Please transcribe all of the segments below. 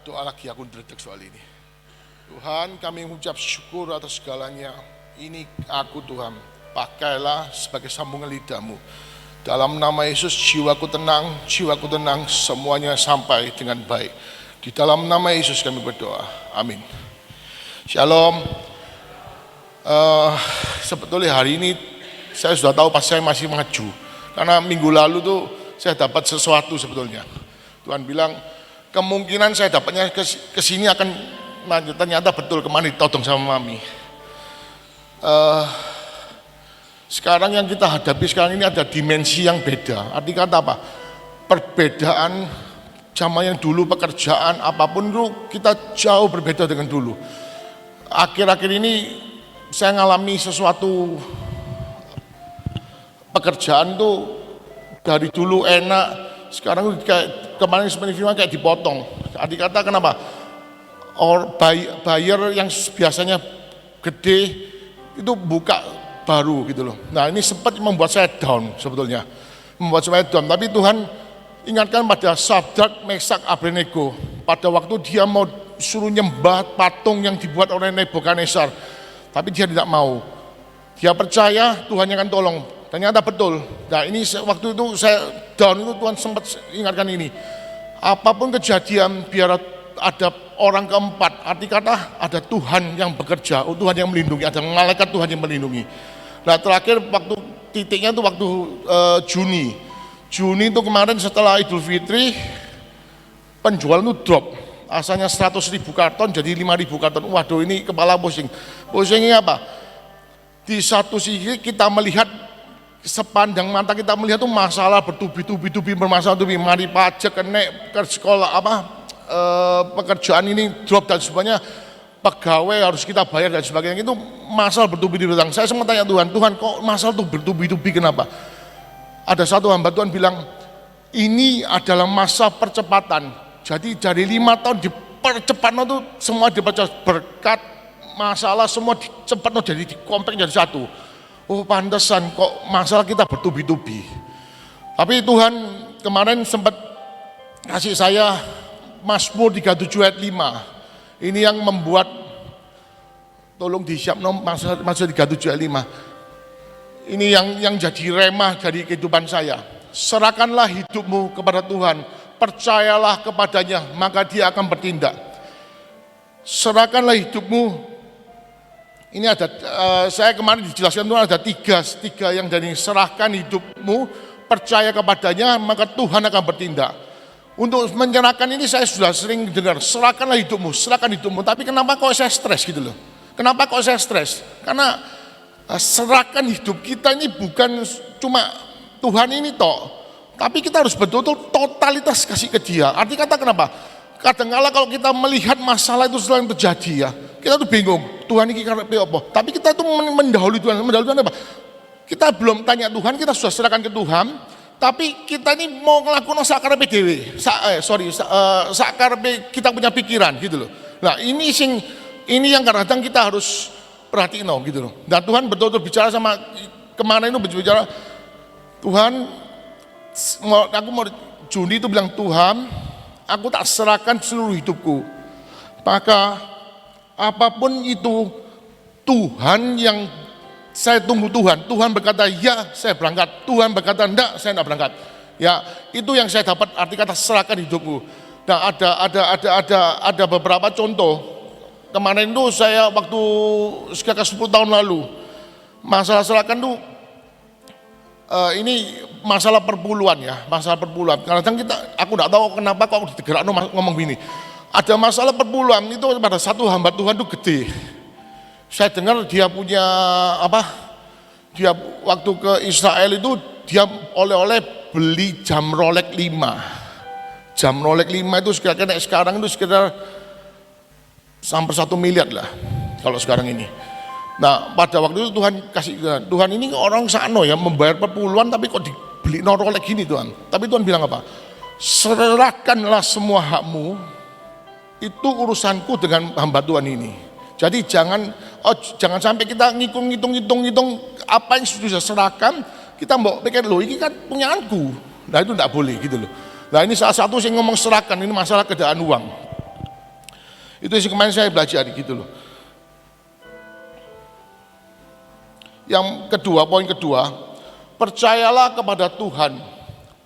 berdoa lagi, aku ndredeg soal ini. Tuhan, kami mengucap syukur atas segalanya. Ini aku Tuhan, pakailah sebagai sambungan lidahmu. Dalam nama Yesus jiwaku tenang, semuanya sampai dengan baik. Di dalam nama Yesus kami berdoa, amin. Shalom. Sebetulnya hari ini saya sudah tahu pas saya masih maju. Karena minggu lalu tuh saya dapat sesuatu sebetulnya. Tuhan bilang, kemungkinan saya dapatnya ke sini akan ternyata betul kemarin ditodong sama Mami. Sekarang yang kita hadapi sekarang ini ada dimensi yang beda. Arti kata apa? Perbedaan zaman yang dulu, pekerjaan apapun itu kita jauh berbeda dengan dulu. Akhir-akhir ini saya ngalami sesuatu, pekerjaan tuh dari dulu enak, sekarang kayak kemarin seperti kayak dipotong. Arti kata kenapa? Buyer yang biasanya gede itu buka baru gitu loh. Nah ini sempat membuat saya down sebetulnya, membuat saya down. Tapi Tuhan ingatkan pada Sadrak, Mesak, Abednego pada waktu dia mau suruh nyembah patung yang dibuat oleh Nebukadnezar, tapi dia tidak mau. Dia percaya Tuhan yang akan tolong. Ternyata betul. Nah ini waktu itu saya down itu Tuhan sempat ingatkan ini. Apapun kejadian biar ada orang keempat, arti kata ada Tuhan yang bekerja, Tuhan yang melindungi, ada malaikat Tuhan yang melindungi. Nah terakhir waktu titiknya itu waktu Juni itu kemarin setelah Idul Fitri penjualan itu drop, asalnya 100.000 karton jadi 5.000 karton. Waduh ini kepala pusing. Pusingnya apa? Di satu sisi kita melihat, sepandang mata kita melihat tuh masalah bertubi-tubi bermasalah, mari pajak kena ke sekolah pekerjaan ini drop dan sebagainya, pegawai harus kita bayar dan sebagainya, itu masalah bertubi-tubi. Saya sempat tanya Tuhan kok masalah tuh bertubi-tubi kenapa? Ada satu hamba Tuhan bilang ini adalah masa percepatan, jadi dari 5 tahun dipercepat tuh semua dipercepat, berkat masalah semua cepat jadi dikompak jadi satu. Oh pantesan kok masalah kita bertubi-tubi. Tapi Tuhan kemarin sempat kasih saya Mazmur 37 ayat 5. Ini yang membuat, tolong disiap Mazmur 37 ayat 5. Ini yang jadi remah dari kehidupan saya. Serahkanlah hidupmu kepada Tuhan, percayalah kepadanya, maka dia akan bertindak. Serahkanlah hidupmu. Ini ada, saya kemarin dijelaskan Tuhan ada tiga yang dari serahkan hidupmu, percaya kepadanya, maka Tuhan akan bertindak. Untuk menyerahkan ini saya sudah sering dengar, serahkanlah hidupmu, serahkan hidupmu. Tapi kenapa kok saya stres gitu loh? Kenapa kok saya stres? Karena serahkan hidup kita ini bukan cuma Tuhan ini toh, tapi kita harus betul-betul totalitas kasih ke dia. Arti kata kenapa? Kadang-kala kalau kita melihat masalah itu selalu terjadi ya, kita tuh bingung, Tuhan ini karena apa? Tapi kita itu mendahului Tuhan apa? Kita belum tanya Tuhan, kita sudah serahkan ke Tuhan, tapi kita ini mau ngelakuin sakarepe dewe, sakarepe kita punya pikiran gitu loh. Nah ini yang kadang-kadang kita harus perhatiin gitu loh. Dan Tuhan betul-betul bicara sama, kemarin itu bicara, Tuhan, aku mau Juni itu bilang, Tuhan, aku tak serahkan seluruh hidupku, maka apapun itu Tuhan yang saya tunggu Tuhan. Tuhan berkata ya, saya berangkat. Tuhan berkata enggak, saya enggak berangkat. Ya, itu yang saya dapat arti kata serahkan hidupku. Nah, ada beberapa contoh. Kemarin itu saya waktu sekitar 10 tahun lalu, masalah serahkan itu ini masalah perpuluhan ya, masalah perpuluhan. Kadang aku enggak tahu kenapa kok digerak ngomong gini. Ada masalah perpuluhan itu pada satu hamba Tuhan itu gede. Saya dengar dia punya dia waktu ke Israel itu dia oleh-oleh beli jam Rolex 5. Jam Rolex 5 itu sekarang itu sekitar sampai 1 miliar lah kalau sekarang ini. Nah pada waktu itu Tuhan kasih, Tuhan ini orang sano ya membayar perpuluhan tapi kok dibeli Rolex gini Tuhan. Tapi Tuhan bilang apa? Serahkanlah semua hakmu, itu urusanku dengan hamba Tuhan ini. Jadi jangan sampai kita ngitung apa yang sudah serahkan, kita mau pikir loh ini kan punyaanku. Nah itu tidak boleh gitu loh. Nah ini salah satu yang ngomong serahkan, ini masalah keadaan uang. Itu yang kemarin saya belajar gitu loh. Yang kedua, poin kedua, percayalah kepada Tuhan.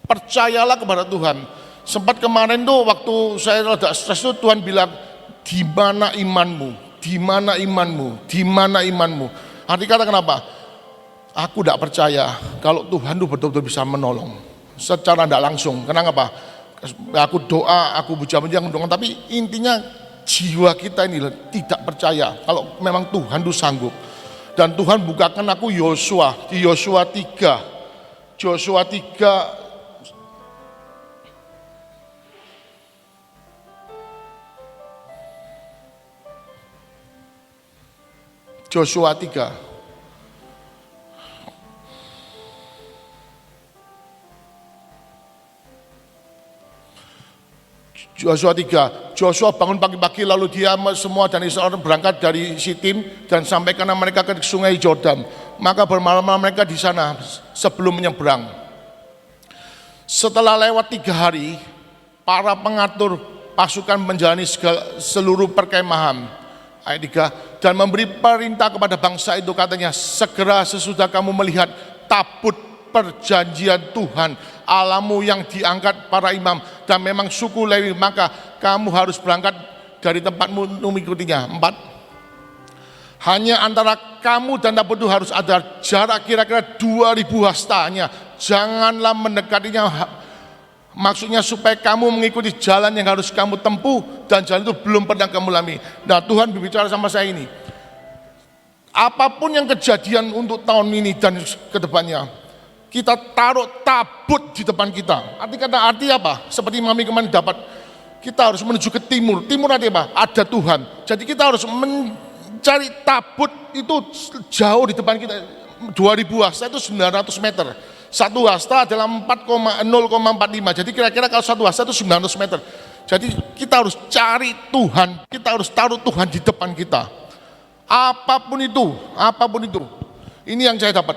Percayalah kepada Tuhan. Sempat kemarin tuh waktu saya rada stres tuh Tuhan bilang, di mana imanmu? Di mana imanmu? Di mana imanmu? Arti kata kenapa? Aku tidak percaya kalau Tuhan tuh betul-betul bisa menolong secara tidak langsung. Kenapa? Aku doa, aku puja-puja, tapi intinya jiwa kita ini tidak percaya kalau memang Tuhan tuh sanggup. Dan Tuhan bukakan aku Yosua di Yosua 3. Yosua 3 Joshua 3. Joshua 3. Joshua bangun pagi-pagi lalu dia semua dan Israel berangkat dari Sitim dan sampaikan mereka ke sungai Yordan. Maka bermalam-malam mereka di sana sebelum menyeberang. Setelah lewat 3 hari, para pengatur pasukan menjalani seluruh perkemahan. Ayat 3, dan memberi perintah kepada bangsa itu, katanya, segera sesudah kamu melihat tabut perjanjian Tuhan Allahmu yang diangkat para imam dan memang suku Lewi, maka kamu harus berangkat dari tempatmu mengikutinya. 4, hanya antara kamu dan tabut itu harus ada jarak kira-kira 2000 hastanya, janganlah mendekatinya. Maksudnya supaya kamu mengikuti jalan yang harus kamu tempuh, dan jalan itu belum pernah kamu lalui. Nah, Tuhan berbicara sama saya ini, apapun yang kejadian untuk tahun ini dan ke depannya, kita taruh tabut di depan kita. Arti apa? Seperti Mami kemarin dapat, kita harus menuju ke timur. Timur arti apa? Ada Tuhan. Jadi kita harus mencari tabut itu jauh di depan kita. 2000 hasta itu 900 meter. 1 hasta adalah 0,45. Jadi kira-kira kalau 1 hasta itu 900 meter. Jadi kita harus cari Tuhan, kita harus taruh Tuhan di depan kita. Apapun itu. Ini yang saya dapat.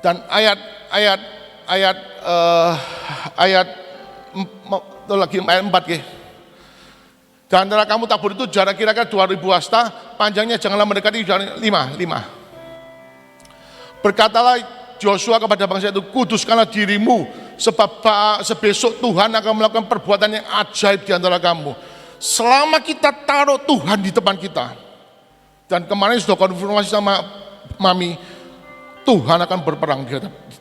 Dan ayat lagi ayat 4 ya. Dan antara kamu tabur itu jarak kira-kira 2000 hasta, panjangnya janganlah mendekati 5. Berkatalah Joshua kepada bangsa itu, kuduskanlah dirimu, sebab sebesok Tuhan akan melakukan perbuatan yang ajaib di antara kamu. Selama kita taruh Tuhan di depan kita, dan kemarin sudah konfirmasi sama Mami, Tuhan akan berperang,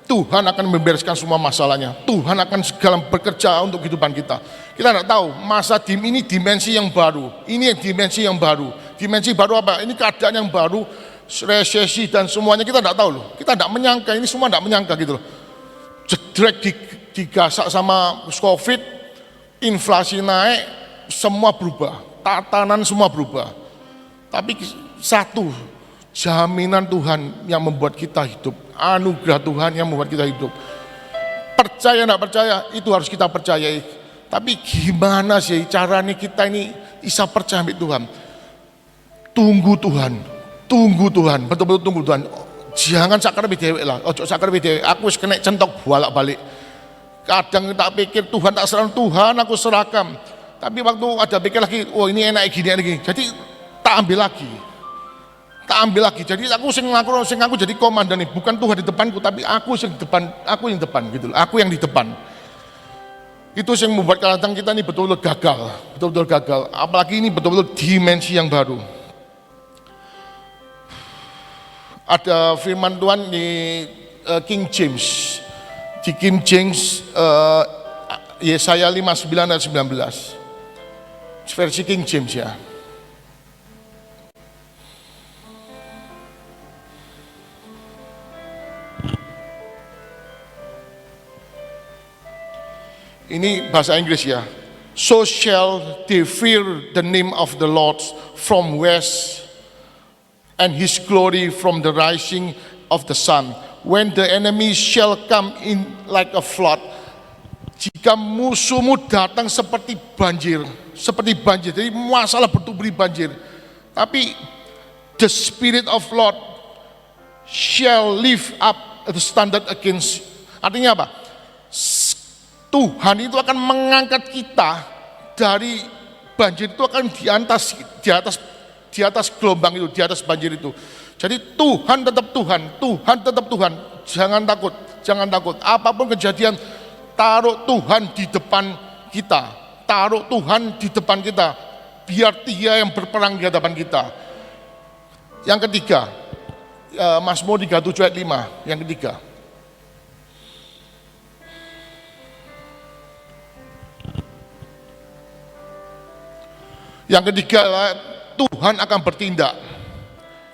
Tuhan akan membereskan semua masalahnya, Tuhan akan segala bekerja untuk kehidupan kita. Kita tidak tahu, masa ini dimensi yang baru, ini dimensi yang baru. Dimensi baru apa? Ini keadaan yang baru, resesi dan semuanya kita tidak tahu loh. Kita tidak menyangka, ini semua tidak menyangka gitu loh. Jedrek digasak sama COVID, inflasi naik, semua berubah, tatanan semua berubah. Tapi satu, jaminan Tuhan yang membuat kita hidup, anugerah Tuhan yang membuat kita hidup. Percaya tidak percaya, itu harus kita percayai. Tapi gimana sih caranya kita ini bisa percaya sama Tuhan? Tunggu Tuhan, betul-betul tunggu Tuhan. Jangan sakar dewek lah, ojo sakar dewek. Aku kena centok bolak-balik. Kadang tak pikir Tuhan tak serahkan, Tuhan aku serahkan. Tapi waktu ada pikir lagi, oh ini enak gini. Jadi tak ambil lagi. Jadi aku aku jadi komandan nih, bukan Tuhan di depanku, tapi aku yang depan gitu. Aku yang di depan. Itu yang membuat kadang kita ini betul-betul gagal. Apalagi ini betul-betul dimensi yang baru. Ada firman Tuhan di King James. Di King James Yesaya 59 dan 19. Versi King James ya. Ini bahasa Inggris ya. So shall they fear the name of the Lord from west, and his glory from the rising of the sun. When the enemy shall come in like a flood. Jika musuhmu datang seperti banjir. Jadi masalah bertubi banjir. Tapi the spirit of Lord shall lift up the standard against. Artinya apa? Tuhan itu akan mengangkat kita dari banjir itu akan di atas gelombang itu, di atas banjir itu. Jadi Tuhan tetap Tuhan, Tuhan tetap Tuhan. Jangan takut, jangan takut. Apapun kejadian, taruh Tuhan di depan kita, taruh Tuhan di depan kita. Biar Dia yang berperang di hadapan kita. Yang ketiga, Mazmur 37 ayat 5, yang ketiga. Yang ketiga adalah Tuhan akan bertindak.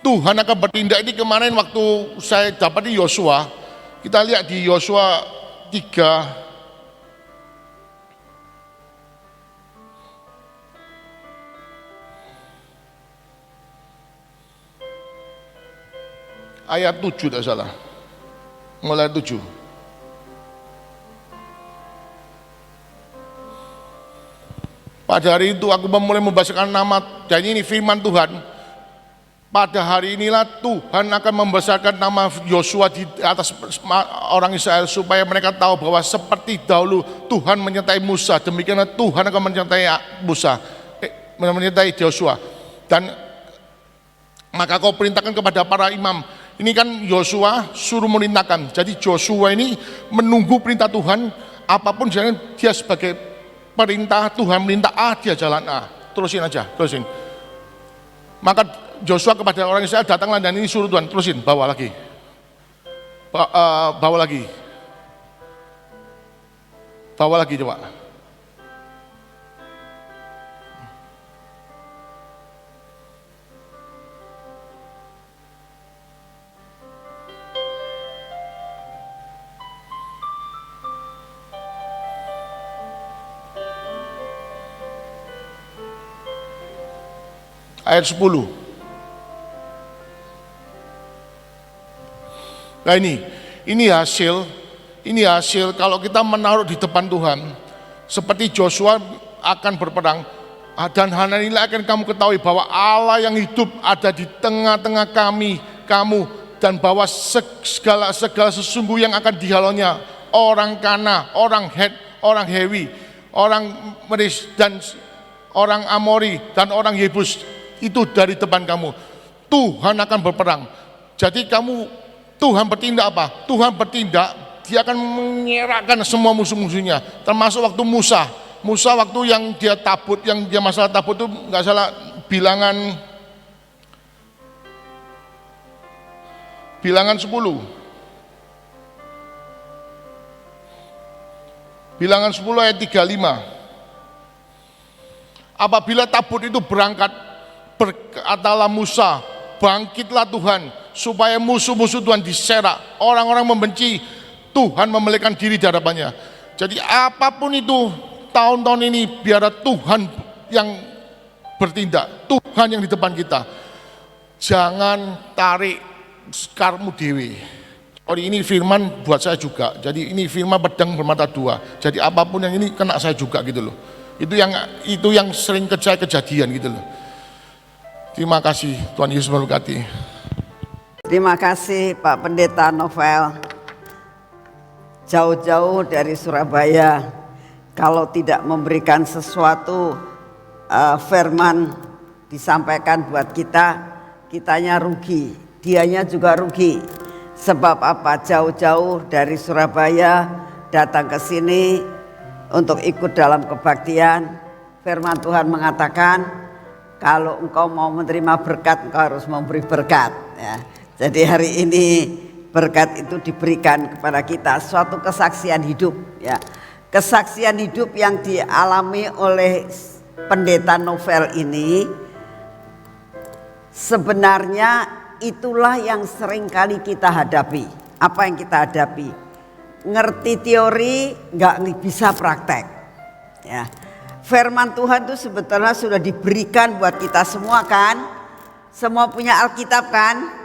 Tuhan akan bertindak ini kemarin waktu saya dapat di Yosua, kita lihat di Yosua 3 ayat 7 tidak salah, mulai 7. Pada hari itu aku mulai membesarkan nama, dan ini firman Tuhan. Pada hari inilah Tuhan akan membesarkan nama Yosua di atas orang Israel, supaya mereka tahu bahwa seperti dahulu Tuhan menyertai Musa, demikianlah Tuhan akan menyertai Musa, menyertai Yosua. Dan maka kau perintahkan kepada para imam. Ini kan Yosua suruh merintahkan. Jadi Yosua ini menunggu perintah Tuhan, apapun jangan dia sebagai perintah Tuhan merintah A, dia jalan A. Terusin aja, terusin. Maka Joshua kepada orang Israel, datanglah dan ini suruh Tuhan, terusin, bawa lagi. Bawa lagi. Bawa lagi coba. Ayat 10. Nah ini hasil kalau kita menaruh di depan Tuhan, seperti Joshua akan berperang, dan hari ini akan kamu ketahui bahwa Allah yang hidup ada di tengah-tengah kamu, dan bahwa segala sesungguh yang akan dihalaunya, orang Kana, orang Het, orang Hewi, orang Meris, dan orang Amori, dan orang Yebus, itu dari depan kamu. Tuhan akan berperang. Jadi Tuhan bertindak apa? Tuhan bertindak, dia akan menyerahkan semua musuh-musuhnya, termasuk waktu Musa waktu yang dia tabut, yang dia masalah tabut itu nggak salah bilangan 10. Bilangan 10 ayat 35. Apabila tabut itu berangkat, berkatalah Musa, bangkitlah Tuhan, supaya musuh-musuh Tuhan diserak, orang-orang membenci Tuhan memelekan diri di hadapannya. Jadi apapun itu tahun-tahun ini, biar Tuhan yang bertindak, Tuhan yang di depan kita. Jangan tarik skarmu dewi. Ini firman buat saya juga. Jadi ini firman pedang bermata dua. Jadi apapun yang ini kena saya juga gitu loh. Itu yang sering kejadian gitu loh. Terima kasih, Tuhan Yesus memberkati. Terima kasih Pak Pendeta Novel. Jauh-jauh dari Surabaya, kalau tidak memberikan sesuatu firman disampaikan buat kita, kitanya rugi, dianya juga rugi. Sebab apa? Jauh-jauh dari Surabaya datang ke sini untuk ikut dalam kebaktian. Firman Tuhan mengatakan, kalau engkau mau menerima berkat, engkau harus memberi berkat. Ya. Jadi hari ini berkat itu diberikan kepada kita, suatu kesaksian hidup. Ya. Kesaksian hidup yang dialami oleh Pendeta Novel ini, sebenarnya itulah yang sering kali kita hadapi. Apa yang kita hadapi? Ngerti teori, nggak bisa praktek. Ya. Firman Tuhan itu sebetulnya sudah diberikan buat kita semua kan. Semua punya Alkitab kan.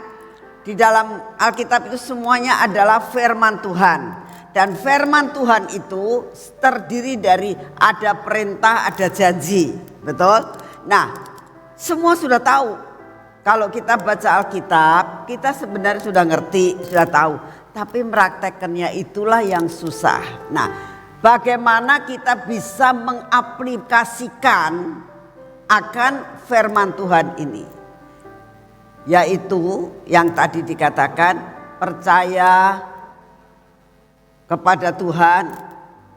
Di dalam Alkitab itu semuanya adalah firman Tuhan. Dan firman Tuhan itu terdiri dari ada perintah, ada janji. Betul? Nah, semua sudah tahu. Kalau kita baca Alkitab, kita sebenarnya sudah ngerti, sudah tahu. Tapi meraktekannya itulah yang susah. Nah, bagaimana kita bisa mengaplikasikan akan firman Tuhan ini, yaitu yang tadi dikatakan percaya kepada Tuhan,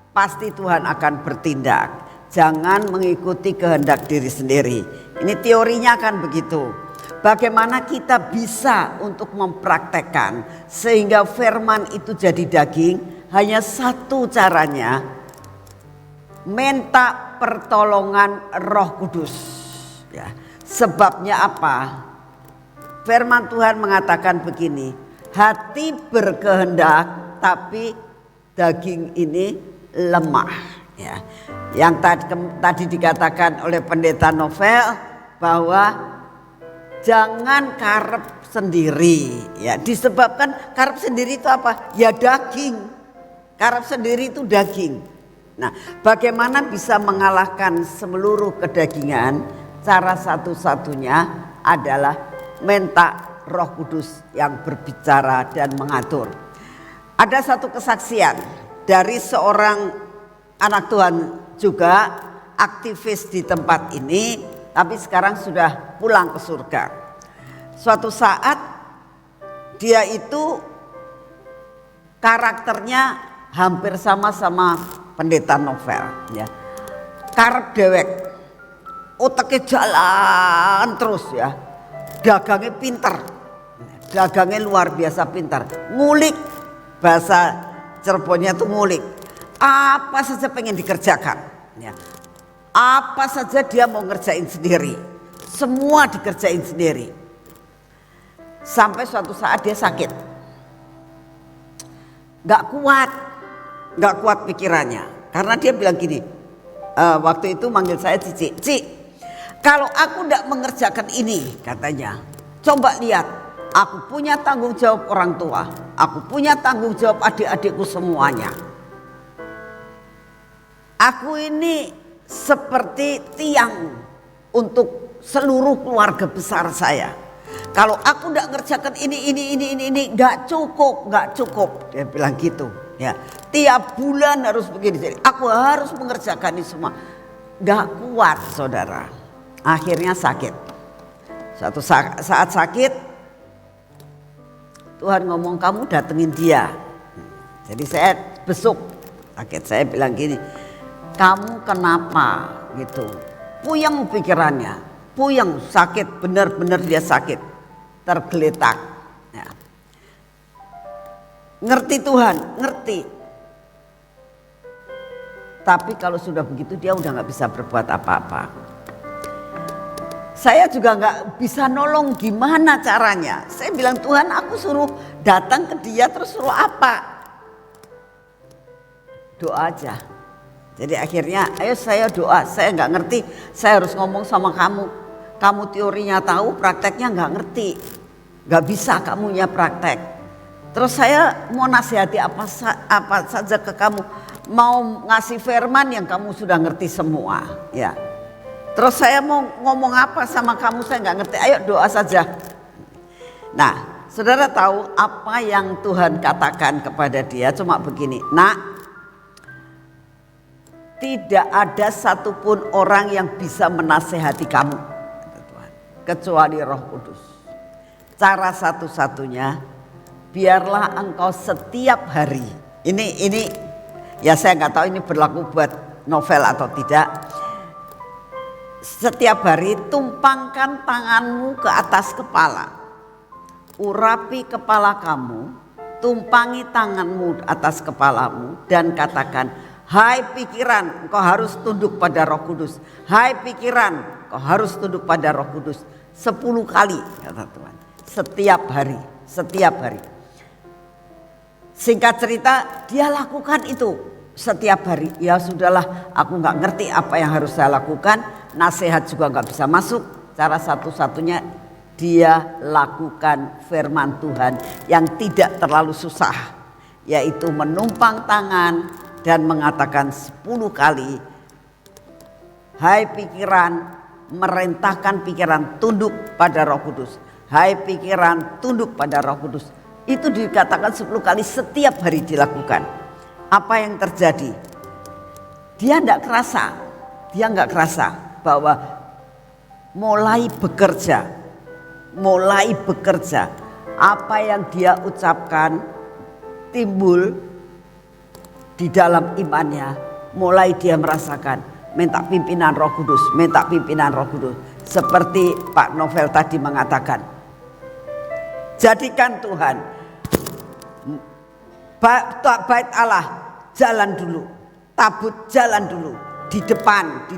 pasti Tuhan akan bertindak. Jangan mengikuti kehendak diri sendiri. Ini teorinya kan begitu. Bagaimana kita bisa untuk mempraktekkan sehingga firman itu jadi daging? Hanya satu caranya, minta pertolongan Roh Kudus. Ya, sebabnya apa? Firman Tuhan mengatakan begini, hati berkehendak tapi daging ini lemah. Ya, yang tadi dikatakan oleh Pendeta Novel bahwa jangan karep sendiri. Ya, disebabkan karep sendiri itu apa? Ya daging. Karep sendiri itu daging. Nah, bagaimana bisa mengalahkan seluruh kedagingan? Cara satu-satunya adalah minta Roh Kudus yang berbicara dan mengatur. Ada satu kesaksian dari seorang anak Tuhan juga aktivis di tempat ini, tapi sekarang sudah pulang ke surga. Suatu saat dia itu karakternya hampir sama Pendeta Novel, ya. Karep dewek, otaknya jalan terus ya, dagangnya pinter, dagangnya luar biasa pintar, ngulik, bahasa Cirebonnya tuh ngulik. Apa saja pengen dikerjakan, ya. Apa saja dia mau ngerjain sendiri, semua dikerjain sendiri. Sampai suatu saat dia sakit, gak kuat pikirannya, karena dia bilang gini, waktu itu manggil saya Cici, kalau aku gak mengerjakan ini, katanya, coba lihat, aku punya tanggung jawab orang tua, aku punya tanggung jawab adik-adikku semuanya. Aku ini seperti tiang untuk seluruh keluarga besar saya. Kalau aku tidak ngerjakan ini nggak cukup. Dia bilang gitu. Ya, tiap bulan harus begini. Jadi aku harus mengerjakan ini semua. Nggak kuat, saudara. Akhirnya sakit. Suatu saat sakit, Tuhan ngomong kamu datengin dia. Jadi saya besuk. Sakit, saya bilang gini. Kamu kenapa gitu? Puyeng pikirannya, puyeng, sakit, benar-benar dia sakit, tergeletak. Ya. Ngerti Tuhan, ngerti. Tapi kalau sudah begitu dia udah nggak bisa berbuat apa-apa. Saya juga nggak bisa nolong, gimana caranya? Saya bilang Tuhan, aku suruh datang ke dia terus suruh apa? Doa aja. Jadi akhirnya ayo saya doa, saya nggak ngerti, saya harus ngomong sama kamu. Kamu teorinya tahu, prakteknya nggak ngerti, nggak bisa kamunya praktek. Terus saya mau nasihati apa saja ke kamu, mau ngasih firman yang kamu sudah ngerti semua, ya. Terus saya mau ngomong apa sama kamu, saya nggak ngerti, ayo doa saja. Nah, saudara tahu apa yang Tuhan katakan kepada dia? Cuma begini, nak. Tidak ada satupun orang yang bisa menasehati kamu, kata Tuhan, kecuali Roh Kudus. Cara satu-satunya, biarlah engkau setiap hari. Ini ya saya nggak tahu ini berlaku buat Novel atau tidak. Setiap hari tumpangkan tanganmu ke atas kepala, urapi kepala kamu, tumpangi tanganmu atas kepalamu dan katakan, hai pikiran, kau harus tunduk pada Roh Kudus. Hai pikiran, kau harus tunduk pada Roh Kudus. 10 kali, kata Tuhan. Setiap hari. Singkat cerita, dia lakukan itu setiap hari. Ya sudahlah, aku nggak ngerti apa yang harus saya lakukan. Nasihat juga nggak bisa masuk. Cara satu-satunya dia lakukan firman Tuhan yang tidak terlalu susah, yaitu menumpang tangan dan mengatakan 10 kali, hai pikiran, merintahkan pikiran tunduk pada Roh Kudus. Hai pikiran, tunduk pada Roh Kudus. Itu dikatakan 10 kali setiap hari dilakukan. Apa yang terjadi? Dia nggak kerasa bahwa mulai bekerja. Apa yang dia ucapkan timbul di dalam imannya, mulai dia merasakan minta pimpinan Roh Kudus. Seperti Pak Novel tadi mengatakan, jadikan Tuhan bait Allah jalan dulu, tabut jalan dulu, di depan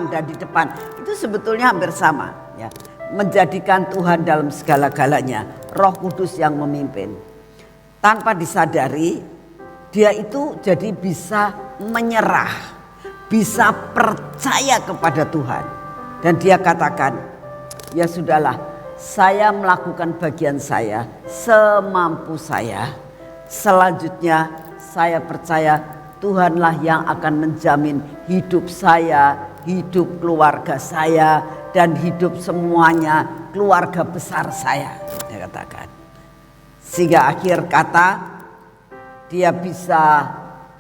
dan di depan. Itu sebetulnya hampir sama ya. Menjadikan Tuhan dalam segala-galanya, Roh Kudus yang memimpin. Tanpa disadari, dia itu jadi bisa menyerah, bisa percaya kepada Tuhan. Dan dia katakan, ya sudahlah, saya melakukan bagian saya semampu saya. Selanjutnya saya percaya Tuhanlah yang akan menjamin hidup saya, hidup keluarga saya, dan hidup semuanya keluarga besar saya, dia katakan. Sehingga akhir kata dia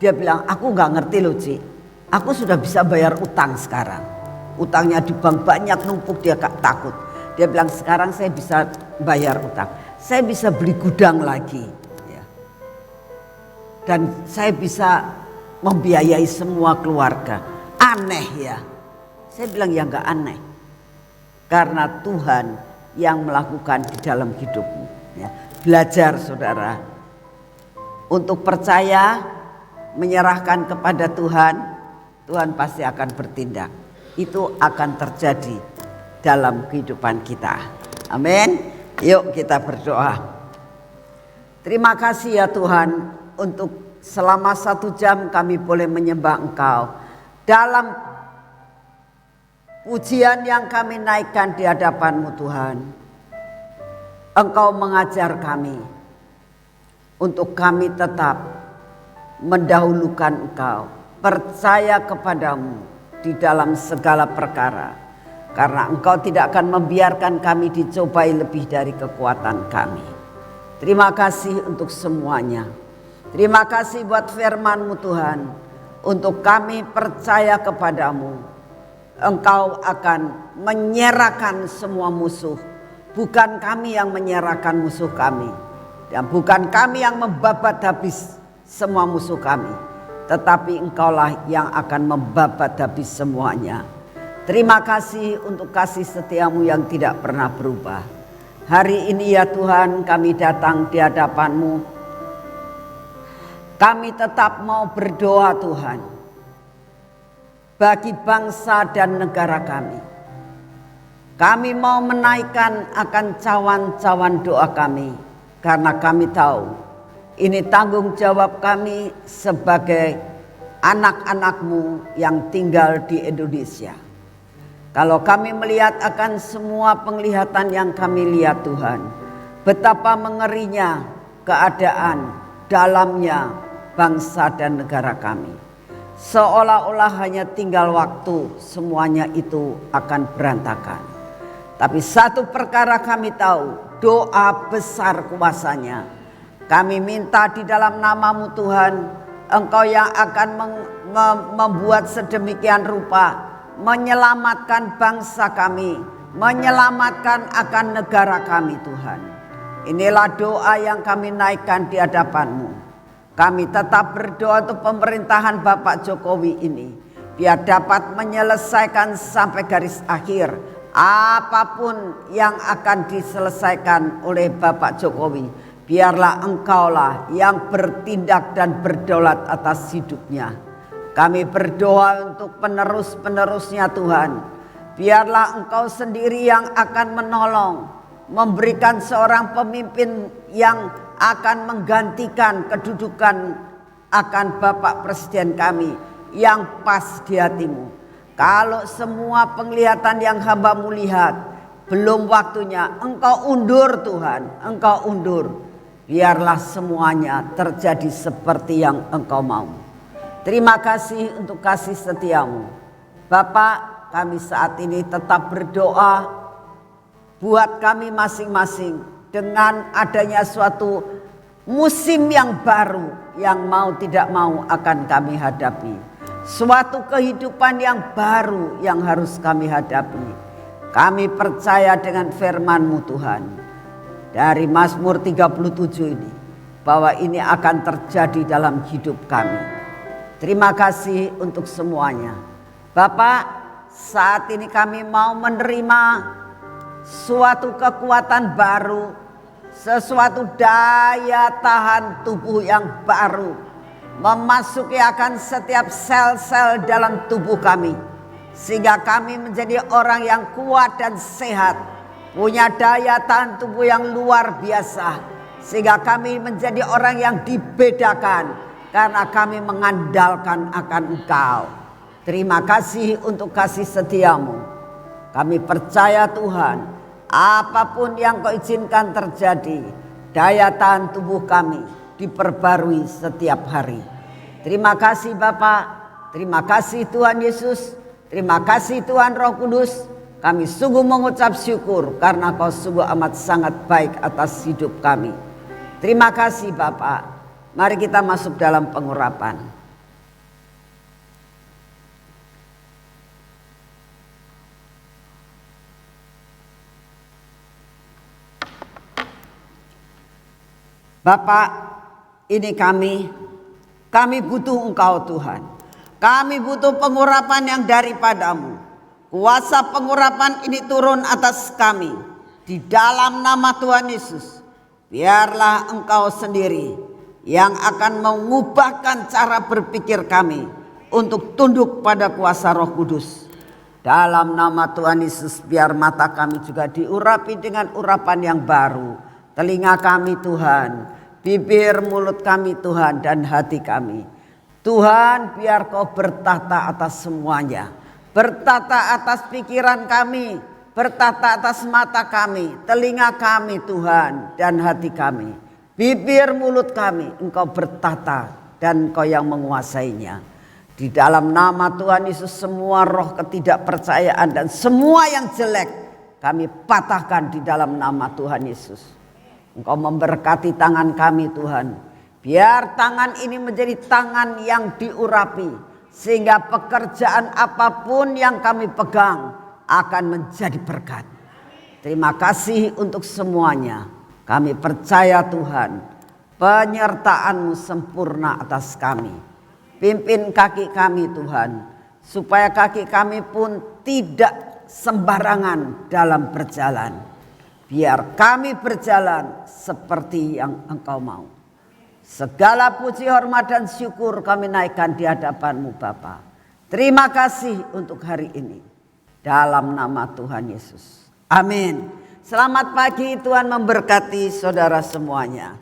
bilang, aku gak ngerti loh Ci, aku sudah bisa bayar utang sekarang. Utangnya di bank banyak numpuk, dia takut. Dia bilang sekarang saya bisa bayar utang, saya bisa beli gudang lagi ya. Dan saya bisa membiayai semua keluarga. Aneh ya. Saya bilang ya gak aneh, karena Tuhan yang melakukan di dalam hidupmu ya. Belajar saudara untuk percaya, menyerahkan kepada Tuhan. Tuhan pasti akan bertindak. Itu akan terjadi dalam kehidupan kita. Amin. Yuk kita berdoa. Terima kasih ya Tuhan, untuk selama 1 jam kami boleh menyembah Engkau. Dalam pujian yang kami naikkan di hadapan-Mu Tuhan, Engkau mengajar kami untuk kami tetap mendahulukan Engkau, percaya kepadamu di dalam segala perkara, karena Engkau tidak akan membiarkan kami dicobai lebih dari kekuatan kami. Terima kasih untuk semuanya. Terima kasih buat firman-Mu Tuhan, untuk kami percaya kepadamu. Engkau akan menyerahkan semua musuh. Bukan kami yang menyerahkan musuh kami, dan bukan kami yang membabat habis semua musuh kami, tetapi Engkaulah yang akan membabat habis semuanya. Terima kasih untuk kasih setiamu yang tidak pernah berubah. Hari ini ya Tuhan, kami datang di hadapan-Mu. Kami tetap mau berdoa Tuhan, bagi bangsa dan negara kami. Kami mau menaikkan akan cawan-cawan doa kami, karena kami tahu ini tanggung jawab kami sebagai anak-anak-Mu yang tinggal di Indonesia. Kalau kami melihat akan semua penglihatan yang kami lihat Tuhan, betapa mengerinya keadaan dalamnya bangsa dan negara kami. Seolah-olah hanya tinggal waktu, semuanya itu akan berantakan. Tapi satu perkara kami tahu, doa besar kuasanya. Kami minta di dalam nama-Mu Tuhan, Engkau yang akan membuat sedemikian rupa, menyelamatkan bangsa kami, menyelamatkan akan negara kami Tuhan. Inilah doa yang kami naikkan di hadapan-Mu. Kami tetap berdoa untuk pemerintahan Bapak Jokowi ini, biar dapat menyelesaikan sampai garis akhir apapun yang akan diselesaikan oleh Bapak Jokowi. Biarlah Engkaulah yang bertindak dan berdaulat atas hidupnya. Kami berdoa untuk penerus-penerusnya Tuhan. Biarlah Engkau sendiri yang akan menolong, memberikan seorang pemimpin yang akan menggantikan kedudukan akan Bapak Presiden kami yang pas di hati-Mu. Kalau semua penglihatan yang hamba-Mu lihat belum waktunya, Engkau undur Tuhan, Engkau undur. Biarlah semuanya terjadi seperti yang Engkau mau. Terima kasih untuk kasih setia-Mu. Bapak, kami saat ini tetap berdoa buat kami masing-masing dengan adanya suatu musim yang baru yang mau tidak mau akan kami hadapi. Suatu kehidupan yang baru yang harus kami hadapi. Kami percaya dengan firman-Mu Tuhan. Dari Mazmur 37 ini, bahwa ini akan terjadi dalam hidup kami. Terima kasih untuk semuanya. Bapak, saat ini kami mau menerima suatu kekuatan baru, sesuatu daya tahan tubuh yang baru, memasuki akan setiap sel-sel dalam tubuh kami, sehingga kami menjadi orang yang kuat dan sehat, punya daya tahan tubuh yang luar biasa, sehingga kami menjadi orang yang dibedakan karena kami mengandalkan akan Engkau. Terima kasih untuk kasih setia-Mu. Kami percaya Tuhan, apapun yang Kau izinkan terjadi, daya tahan tubuh kami diperbarui setiap hari. Terima kasih Bapa, terima kasih Tuhan Yesus, terima kasih Tuhan Roh Kudus. Kami sungguh mengucap syukur karena Kau sungguh amat sangat baik atas hidup kami. Terima kasih Bapa. Mari kita masuk dalam pengurapan. Bapak, ini kami butuh Engkau Tuhan. Kami butuh pengurapan yang daripada-Mu. Kuasa pengurapan ini turun atas kami. Di dalam nama Tuhan Yesus, biarlah Engkau sendiri yang akan mengubahkan cara berpikir kami untuk tunduk pada kuasa Roh Kudus. Dalam nama Tuhan Yesus, biar mata kami juga diurapi dengan urapan yang baru. Telinga kami Tuhan, bibir mulut kami Tuhan, dan hati kami. Tuhan, biar Kau bertata atas semuanya. Bertata atas pikiran kami, bertata atas mata kami, telinga kami Tuhan, dan hati kami. Bibir mulut kami, Engkau bertata dan Engkau yang menguasainya. Di dalam nama Tuhan Yesus, semua roh ketidakpercayaan dan semua yang jelek kami patahkan di dalam nama Tuhan Yesus. Engkau memberkati tangan kami Tuhan. Biar tangan ini menjadi tangan yang diurapi, sehingga pekerjaan apapun yang kami pegang akan menjadi berkat. Terima kasih untuk semuanya. Kami percaya Tuhan, penyertaan-Mu sempurna atas kami. Pimpin kaki kami Tuhan, supaya kaki kami pun tidak sembarangan dalam berjalan. Biar kami berjalan seperti yang Engkau mau. Segala puji, hormat, dan syukur kami naikkan di hadapan-Mu Bapa. Terima kasih untuk hari ini. Dalam nama Tuhan Yesus. Amin. Selamat pagi, Tuhan memberkati saudara semuanya.